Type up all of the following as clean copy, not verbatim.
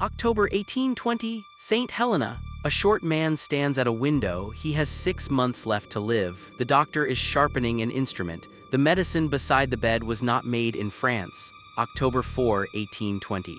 October 1820, Sainte-Helene. A short man stands at a window. He has 6 months left to live. The doctor is sharpening an instrument. The medicine beside the bed was not made in France. October 4, 1820.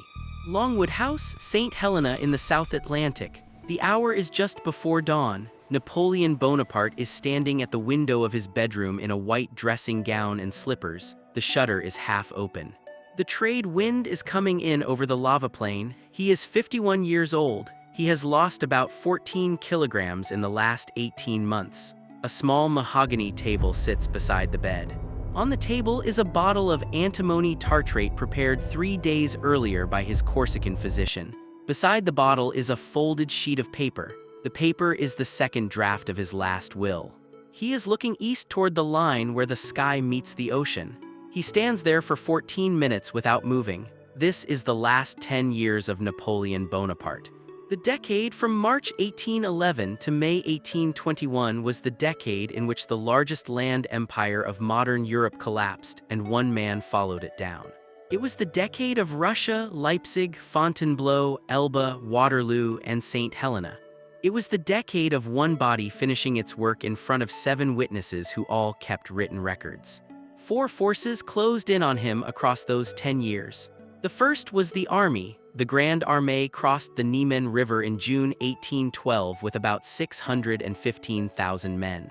Longwood House, Sainte-Helene in the South Atlantic. The hour is just before dawn. Napoleon Bonaparte is standing at the window of his bedroom in a white dressing gown and slippers. The shutter is half open. The trade wind is coming in over the lava plain. He is 51 years old. He has lost about 14 kilograms in the last 18 months. A small mahogany table sits beside the bed. On the table is a bottle of antimony tartrate prepared 3 days earlier by his Corsican physician. Beside the bottle is a folded sheet of paper. The paper is the second draft of his last will. He is looking east toward the line where the sky meets the ocean. He stands there for 14 minutes without moving. This is the last 10 years of Napoleon Bonaparte. The decade from March 1811 to May 1821 was the decade in which the largest land empire of modern Europe collapsed, and one man followed it down. It was the decade of Russia, Leipzig, Fontainebleau, Elba, Waterloo, and Sainte-Helene. It was the decade of one body finishing its work in front of 7 witnesses who all kept written records. 4 forces closed in on him across those 10 years. The first was the army. The Grande Armée crossed the Niemen River in June 1812 with about 615,000 men.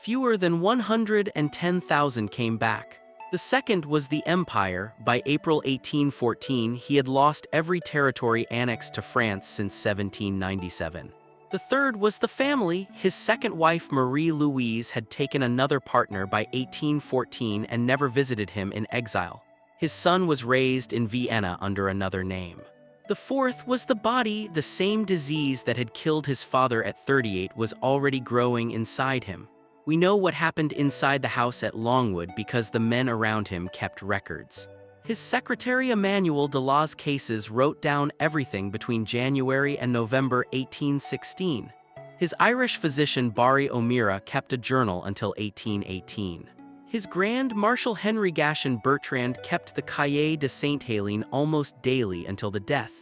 Fewer than 110,000 came back. The second was the Empire. By April 1814, he had lost every territory annexed to France since 1797. The third was the family. His second wife, Marie-Louise, had taken another partner by 1814 and never visited him in exile. His son was raised in Vienna under another name. The fourth was the body. The same disease that had killed his father at 38 was already growing inside him. We know what happened inside the house at Longwood because the men around him kept records. His secretary Emmanuel de las Cases wrote down everything between January and November 1816. His Irish physician Barry O'Meara kept a journal until 1818. His Grand Marshal Henry Gaston Bertrand kept the Cahiers de Sainte-Helene almost daily until the death.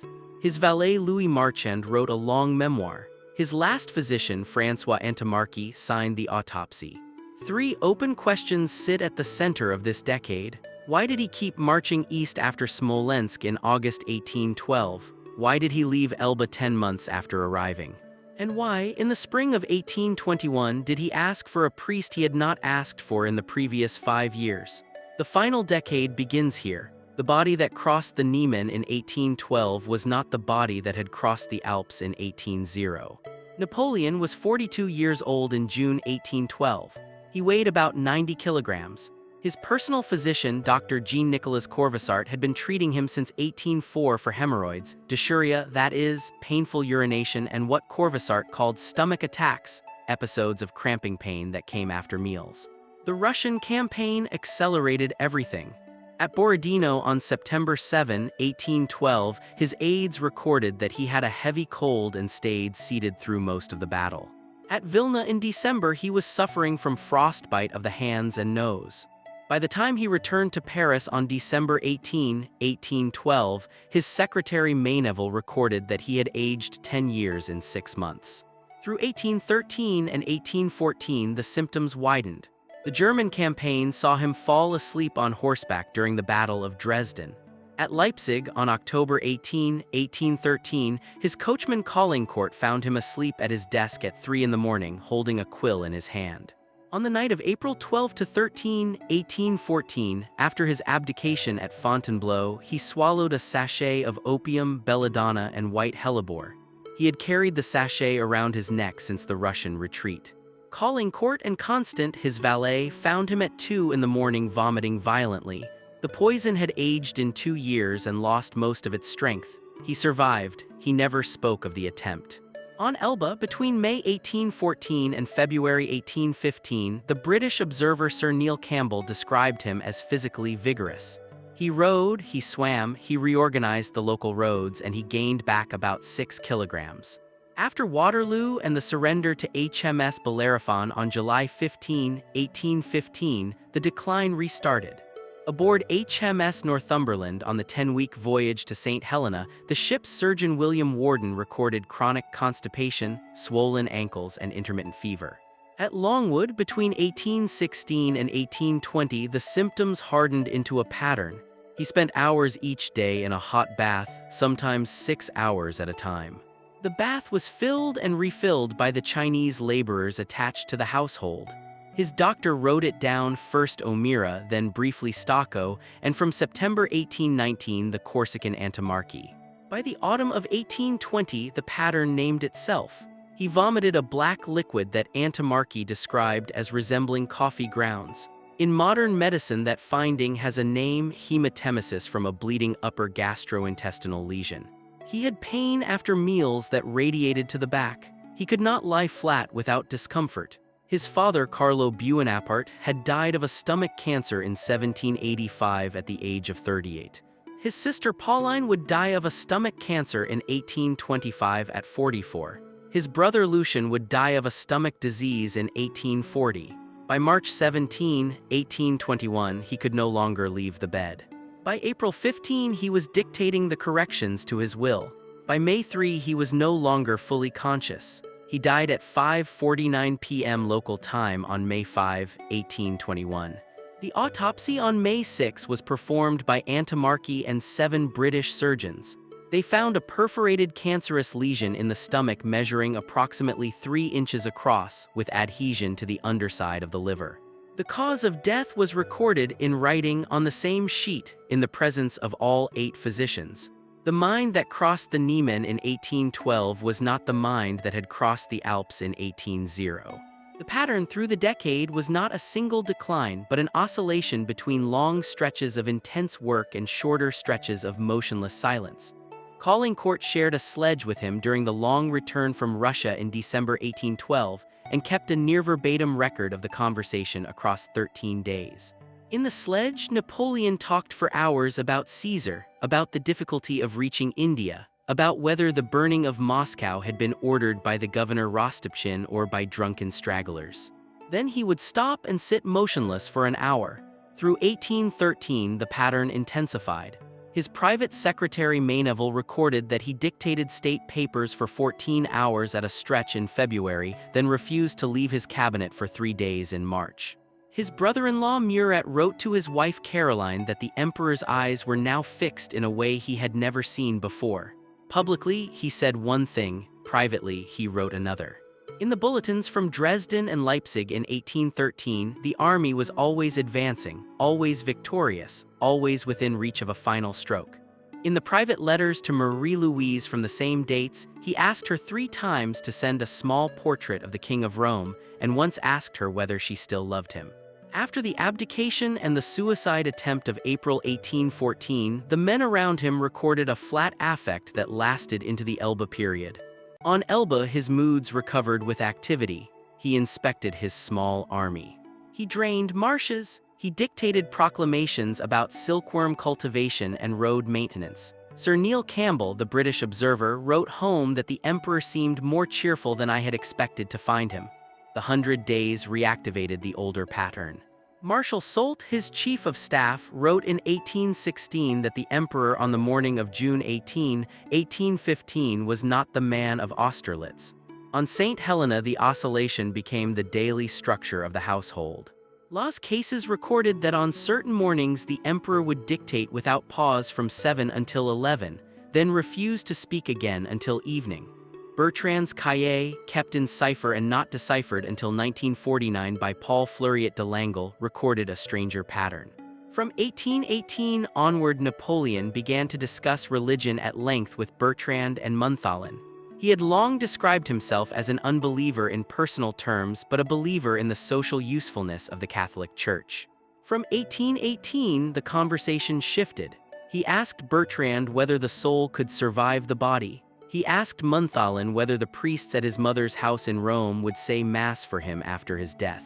His valet Louis Marchand wrote a long memoir. His last physician, François Antimarchi, signed the autopsy. 3 open questions sit at the center of this decade. Why did he keep marching east after Smolensk in August 1812? Why did he leave Elba 10 months after arriving? And why, in the spring of 1821, did he ask for a priest he had not asked for in the previous 5 years? The final decade begins here. The body that crossed the Niemen in 1812 was not the body that had crossed the Alps in 1810. Napoleon was 42 years old in June 1812. He weighed about 90 kilograms. His personal physician, Dr. Jean-Nicolas Corvisart, had been treating him since 1804 for hemorrhoids, dysuria, that is, painful urination, and what Corvisart called stomach attacks, episodes of cramping pain that came after meals. The Russian campaign accelerated everything. At Borodino on September 7, 1812, his aides recorded that he had a heavy cold and stayed seated through most of the battle. At Vilna in December, he was suffering from frostbite of the hands and nose. By the time he returned to Paris on December 18, 1812, his secretary Mayneville recorded that he had aged 10 years in 6 months. Through 1813 and 1814, the symptoms widened. The German campaign saw him fall asleep on horseback during the Battle of Dresden. At Leipzig, on October 18, 1813, his coachman Caulaincourt found him asleep at his desk at 3 in the morning, holding a quill in his hand. On the night of April 12 to 13, 1814, after his abdication at Fontainebleau, he swallowed a sachet of opium, belladonna, and white hellebore. He had carried the sachet around his neck since the Russian retreat. Caulaincourt and Constant, his valet, found him at 2 in the morning vomiting violently. The poison had aged in 2 years and lost most of its strength. He survived. He never spoke of the attempt. On Elba, between May 1814 and February 1815, the British observer Sir Neil Campbell described him as physically vigorous. He rode, he swam, he reorganized the local roads, and he gained back about 6 kilograms. After Waterloo and the surrender to HMS Bellerophon on July 15, 1815, the decline restarted. Aboard HMS Northumberland on the 10-week voyage to St. Helena, the ship's surgeon William Worden recorded chronic constipation, swollen ankles, and intermittent fever. At Longwood, between 1816 and 1820, the symptoms hardened into a pattern. He spent hours each day in a hot bath, sometimes 6 hours at a time. The bath was filled and refilled by the Chinese laborers attached to the household. His doctor wrote it down, first Omira, then briefly Stocco, and from September 1819 the Corsican Antimarchi. By the autumn of 1820, the pattern named itself. He vomited a black liquid that Antimarchi described as resembling coffee grounds. In modern medicine, that finding has a name: hematemesis, from a bleeding upper gastrointestinal lesion. He had pain after meals that radiated to the back. He could not lie flat without discomfort. His father, Carlo Buonaparte, had died of a stomach cancer in 1785 at the age of 38. His sister Pauline would die of a stomach cancer in 1825 at 44. His brother Lucian would die of a stomach disease in 1840. By March 17, 1821, he could no longer leave the bed. By April 15, he was dictating the corrections to his will. By May 3, he was no longer fully conscious. He died at 5:49 p.m. local time on May 5, 1821. The autopsy on May 6 was performed by Antimarchi and 7 British surgeons. They found a perforated cancerous lesion in the stomach measuring approximately 3 inches across, with adhesion to the underside of the liver. The cause of death was recorded in writing on the same sheet in the presence of all 8 physicians. The mind that crossed the Niemen in 1812 was not the mind that had crossed the Alps in 1800. The pattern through the decade was not a single decline, but an oscillation between long stretches of intense work and shorter stretches of motionless silence. Caulaincourt shared a sledge with him during the long return from Russia in December 1812 and kept a near-verbatim record of the conversation across 13 days. In the sledge, Napoleon talked for hours about Caesar, about the difficulty of reaching India, about whether the burning of Moscow had been ordered by the governor Rostopchin or by drunken stragglers. Then he would stop and sit motionless for an hour. Through 1813, the pattern intensified. His private secretary Maineville recorded that he dictated state papers for 14 hours at a stretch in February, then refused to leave his cabinet for 3 days in March. His brother-in-law Murat wrote to his wife Caroline that the emperor's eyes were now fixed in a way he had never seen before. Publicly, he said one thing; privately, he wrote another. In the bulletins from Dresden and Leipzig in 1813, the army was always advancing, always victorious, always within reach of a final stroke. In the private letters to Marie-Louise from the same dates, he asked her 3 times to send a small portrait of the King of Rome, and once asked her whether she still loved him. After the abdication and the suicide attempt of April 1814, the men around him recorded a flat affect that lasted into the Elba period. On Elba, his moods recovered with activity. He inspected his small army. He drained marshes. He dictated proclamations about silkworm cultivation and road maintenance. Sir Neil Campbell, the British Observer, wrote home that the emperor seemed more cheerful than I had expected to find him. The 100 days reactivated the older pattern. Marshal Soult, his chief of staff, wrote in 1816 that the emperor on the morning of June 18, 1815 was not the man of Austerlitz. On St. Helena, the oscillation became the daily structure of the household. Las Cases recorded that on certain mornings the emperor would dictate without pause from 7 until 11, then refuse to speak again until evening. Bertrand's cahier, kept in cipher and not deciphered until 1949 by Paul Fleuriet de Langle, recorded a stranger pattern. From 1818 onward, Napoleon began to discuss religion at length with Bertrand and Montholin. He had long described himself as an unbeliever in personal terms, but a believer in the social usefulness of the Catholic Church. From 1818, the conversation shifted. He asked Bertrand whether the soul could survive the body. He asked Montholin whether the priests at his mother's house in Rome would say Mass for him after his death.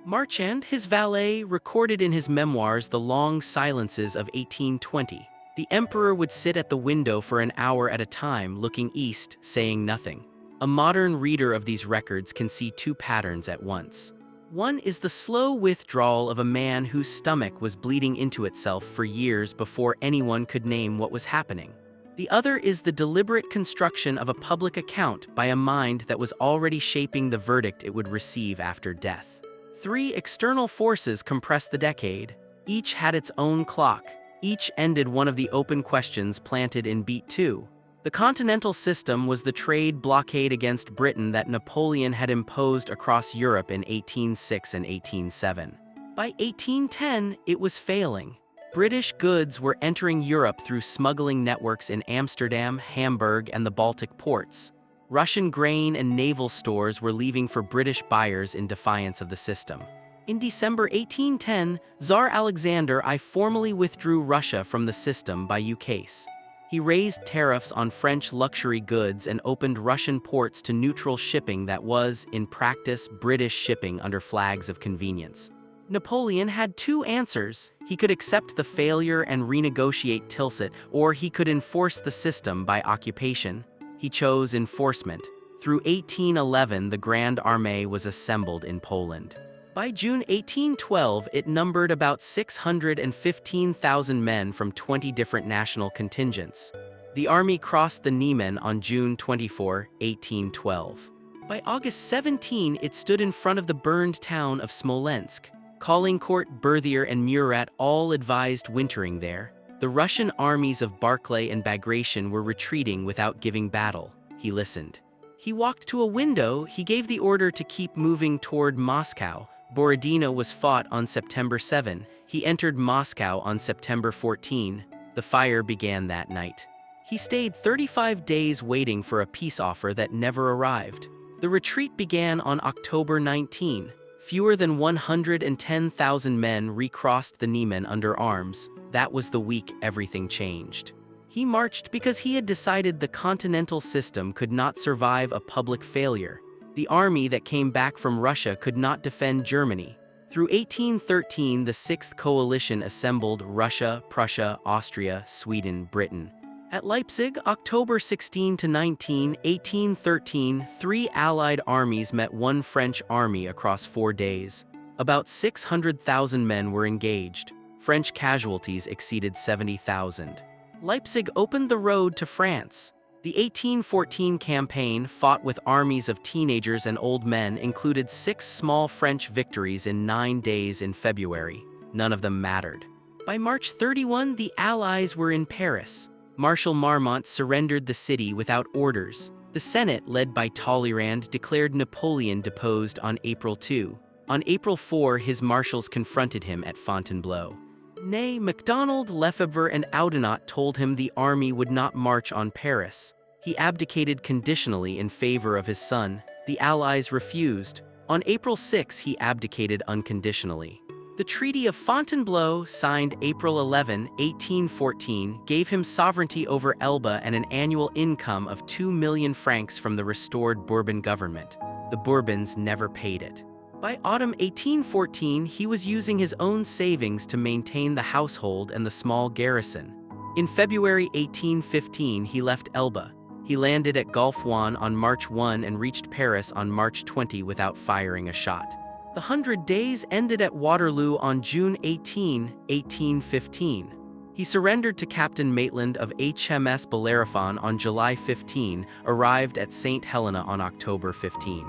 Marchand, his valet, recorded in his memoirs the long silences of 1820. The emperor would sit at the window for an hour at a time, looking east, saying nothing. A modern reader of these records can see 2 patterns at once. One is the slow withdrawal of a man whose stomach was bleeding into itself for years before anyone could name what was happening. The other is the deliberate construction of a public account by a mind that was already shaping the verdict it would receive after death. Three external forces compressed the decade. Each had its own clock. Each ended one of the open questions planted in Beat 2. The continental system was the trade blockade against Britain that Napoleon had imposed across Europe in 1806 and 1807. By 1810, it was failing. British goods were entering Europe through smuggling networks in Amsterdam, Hamburg, and the Baltic ports. Russian grain and naval stores were leaving for British buyers in defiance of the system. In December 1810, Tsar Alexander I formally withdrew Russia from the system by ukase. He raised tariffs on French luxury goods and opened Russian ports to neutral shipping that was, in practice, British shipping under flags of convenience. Napoleon had two answers. He could accept the failure and renegotiate Tilsit, or he could enforce the system by occupation. He chose enforcement. Through 1811, the Grand Armée was assembled in Poland. By June 1812, it numbered about 615,000 men from 20 different national contingents. The army crossed the Niemen on June 24, 1812. By August 17, it stood in front of the burned town of Smolensk. Caulaincourt, Berthier, and Murat all advised wintering there. The Russian armies of Barclay and Bagration were retreating without giving battle. He listened. He walked to a window. He gave the order to keep moving toward Moscow. Borodino was fought on September 7. He entered Moscow on September 14. The fire began that night. He stayed 35 days waiting for a peace offer that never arrived. The retreat began on October 19. Fewer than 110,000 men recrossed the Niemen under arms. That was the week everything changed. He marched because he had decided the continental system could not survive a public failure. The army that came back from Russia could not defend Germany. Through 1813, the Sixth Coalition assembled Russia, Prussia, Austria, Sweden, Britain. At Leipzig, October 16 to 19, 1813, three Allied armies met one French army across 4 days. About 600,000 men were engaged. French casualties exceeded 70,000. Leipzig opened the road to France. The 1814 campaign, fought with armies of teenagers and old men, included 6 small French victories in 9 days in February. None of them mattered. By March 31, the Allies were in Paris. Marshal Marmont surrendered the city without orders. The Senate, led by Talleyrand, declared Napoleon deposed on April 2. On April 4, his marshals confronted him at Fontainebleau. Nay, MacDonald, Lefebvre, and Oudinot told him the army would not march on Paris. He abdicated conditionally in favor of his son. The Allies refused. On April 6, he abdicated unconditionally. The Treaty of Fontainebleau, signed April 11, 1814, gave him sovereignty over Elba and an annual income of 2 million francs from the restored Bourbon government. The Bourbons never paid it. By autumn 1814, he was using his own savings to maintain the household and the small garrison. In February 1815, he left Elba. He landed at Gulf Juan on March 1 and reached Paris on March 20 without firing a shot. The 100 Days ended at Waterloo on June 18, 1815. He surrendered to Captain Maitland of HMS Bellerophon on July 15, arrived at Sainte-Helene on October 15.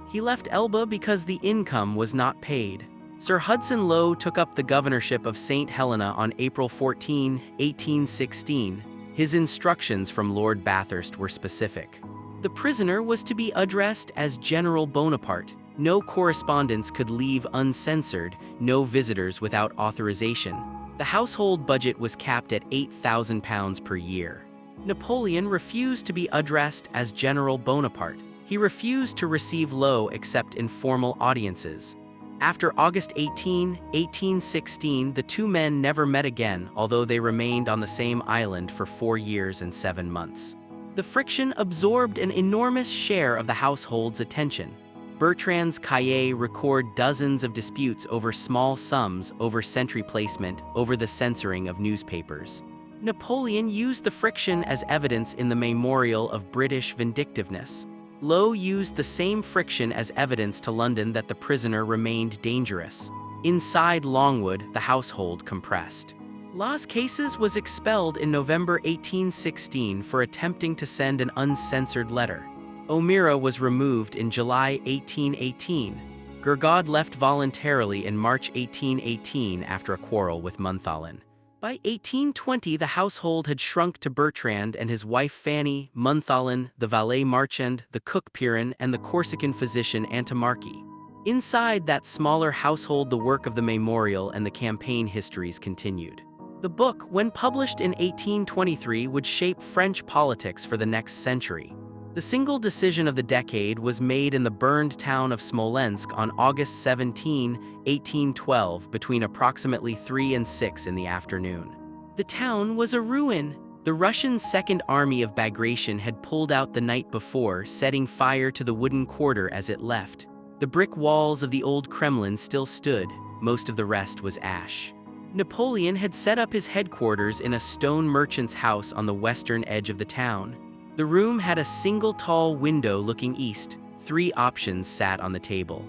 He left Elba because the income was not paid. Sir Hudson Lowe took up the governorship of Sainte-Helene on April 14, 1816. His instructions from Lord Bathurst were specific. The prisoner was to be addressed as General Bonaparte. No correspondence could leave uncensored, no visitors without authorization. The household budget was capped at £8,000 per year. Napoleon refused to be addressed as General Bonaparte. He refused to receive Lowe except in formal audiences. After August 18, 1816, the two men never met again, although they remained on the same island for 4 years and 7 months. The friction absorbed an enormous share of the household's attention. Bertrand's cahiers record dozens of disputes over small sums, over sentry placement, over the censoring of newspapers. Napoleon used the friction as evidence in the memorial of British vindictiveness. Lowe used the same friction as evidence to London that the prisoner remained dangerous. Inside Longwood, the household compressed. Las Cases was expelled in November 1816 for attempting to send an uncensored letter. O'Meara was removed in July 1818. Gurgaud left voluntarily in March 1818 after a quarrel with Montholin. By 1820, the household had shrunk to Bertrand and his wife Fanny, Montholin, the valet Marchand, the cook Piran, and the Corsican physician Antimarchi. Inside that smaller household, the work of the memorial and the campaign histories continued. The book, when published in 1823, would shape French politics for the next century. The single decision of the decade was made in the burned town of Smolensk on August 17, 1812, between approximately 3 and 6 in the afternoon. The town was a ruin. The Russian Second Army of Bagration had pulled out the night before, setting fire to the wooden quarter as it left. The brick walls of the old Kremlin still stood, most of the rest was ash. Napoleon had set up his headquarters in a stone merchant's house on the western edge of the town. The room had a single tall window looking east. 3 options sat on the table.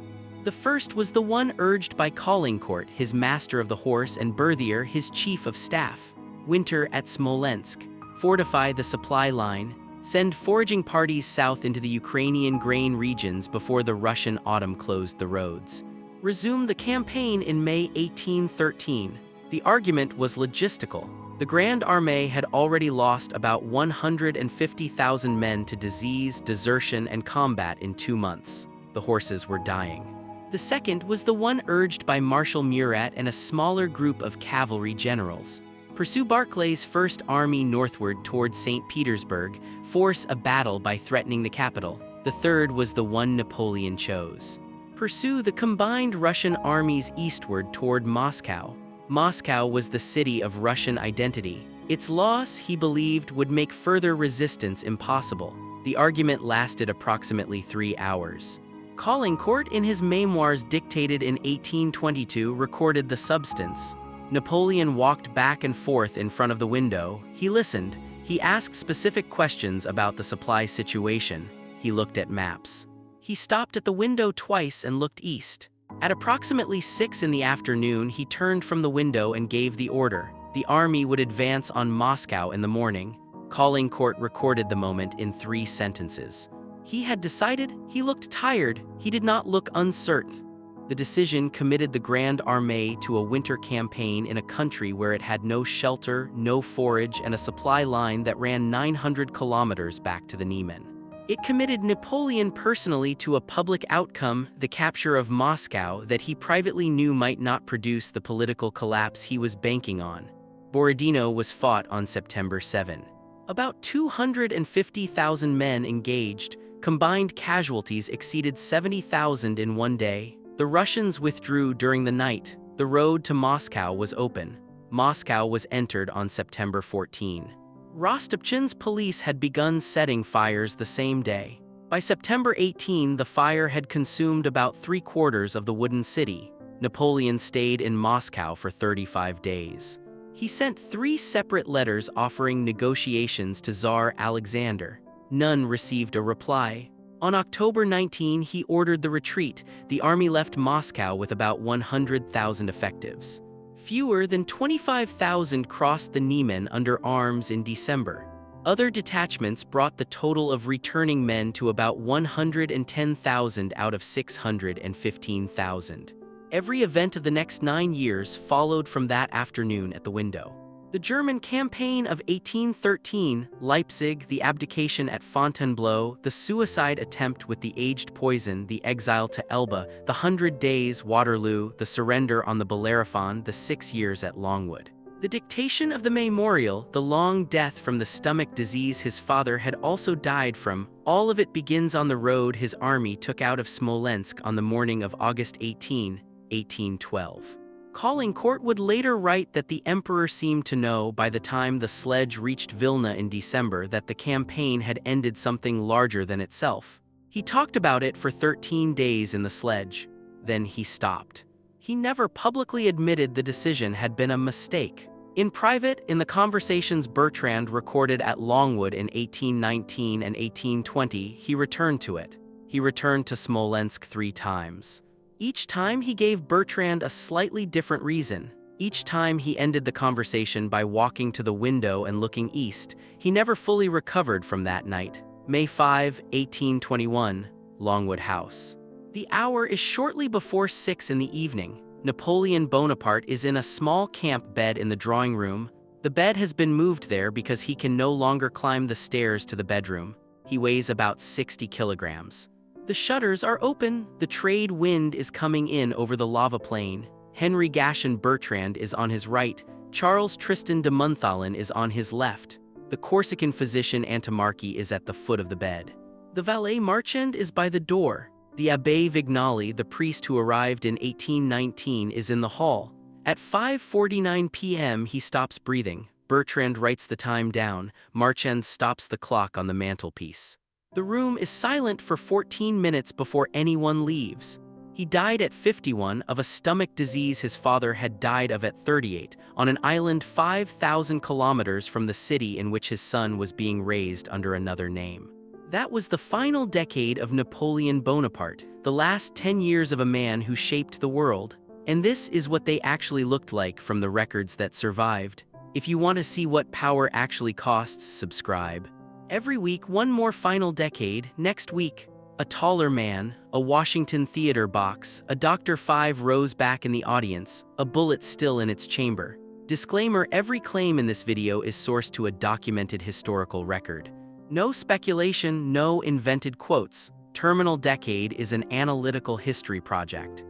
The first was the one urged by Caulaincourt, his master of the horse, and Berthier, his chief of staff. Winter at Smolensk. Fortify the supply line. Send foraging parties south into the Ukrainian grain regions before the Russian autumn closed the roads. Resume the campaign in May 1813. The argument was logistical. The Grande Armée had already lost about 150,000 men to disease, desertion, and combat in 2 months. The horses were dying. The second was the one urged by Marshal Murat and a smaller group of cavalry generals. Pursue Barclay's First Army northward toward St. Petersburg, force a battle by threatening the capital. The third was the one Napoleon chose. Pursue the combined Russian armies eastward toward Moscow. Moscow was the city of Russian identity. Its loss, he believed, would make further resistance impossible. The argument lasted approximately 3 hours. Caulaincourt, in his memoirs dictated in 1822, recorded the substance. Napoleon walked back and forth in front of the window. He listened. He asked specific questions about the supply situation. He looked at maps. He stopped at the window twice and looked east. At approximately 6 in the afternoon, he turned from the window and gave the order. The army would advance on Moscow in the morning. Caulaincourt recorded the moment in 3 sentences. He had decided. He looked tired. He did not look uncertain. The decision committed the Grande Armée to a winter campaign in a country where it had no shelter, no forage, and a supply line that ran 900 kilometers back to the Niemen. It committed Napoleon personally to a public outcome, the capture of Moscow, that he privately knew might not produce the political collapse he was banking on. Borodino was fought on September 7. About 250,000 men engaged. Combined casualties exceeded 70,000 in one day. The Russians withdrew during the night. The road to Moscow was open. Moscow was entered on September 14. Rostopchin's police had begun setting fires the same day. By September 18, the fire had consumed about 3/4 of the wooden city. Napoleon stayed in Moscow for 35 days. He sent 3 separate letters offering negotiations to Tsar Alexander. None received a reply. On October 19, he ordered the retreat. The army left Moscow with about 100,000 effectives. Fewer than 25,000 crossed the Niemen under arms in December. Other detachments brought the total of returning men to about 110,000 out of 615,000. Every event of the next 9 years followed from that afternoon at the window. The German campaign of 1813, Leipzig, the abdication at Fontainebleau, the suicide attempt with the aged poison, the exile to Elba, the 100 Days, Waterloo, the surrender on the Bellerophon, the 6 years at Longwood. The dictation of the memorial, the long death from the stomach disease his father had also died from, all of it begins on the road his army took out of Smolensk on the morning of August 18, 1812. Caulaincourt would later write that the emperor seemed to know by the time the sledge reached Vilna in December that the campaign had ended something larger than itself. He talked about it for 13 days in the sledge. Then he stopped. He never publicly admitted the decision had been a mistake. In private, in the conversations Bertrand recorded at Longwood in 1819 and 1820, he returned to it. He returned to Smolensk 3 times. Each time he gave Bertrand a slightly different reason. Each time he ended the conversation by walking to the window and looking east. He never fully recovered from that night. May 5, 1821, Longwood House. The hour is shortly before 6 in the evening. Napoleon Bonaparte is in a small camp bed in the drawing room. The bed has been moved there because he can no longer climb the stairs to the bedroom. He weighs about 60 kilograms. The shutters are open. The trade wind is coming in over the lava plain. Henry Gaston Bertrand is on his right. Charles Tristan de Montholon is on his left. The Corsican physician Antimarchi is at the foot of the bed. The valet Marchand is by the door. The Abbé Vignali, the priest who arrived in 1819, is in the hall. At 5:49 p.m. he stops breathing. Bertrand writes the time down. Marchand stops the clock on the mantelpiece. The room is silent for 14 minutes before anyone leaves. He died at 51 of a stomach disease his father had died of at 38, on an island 5,000 kilometers from the city in which his son was being raised under another name. That was the final decade of Napoleon Bonaparte, the last 10 years of a man who shaped the world. And this is what they actually looked like from the records that survived. If you want to see what power actually costs, subscribe. Every week, one more final decade. Next week, a taller man, a Washington theater box, a Dr. 5 rows back in the audience, a bullet still in its chamber. Disclaimer: every claim in this video is sourced to a documented historical record. No speculation, no invented quotes. Terminal Decade is an analytical history project.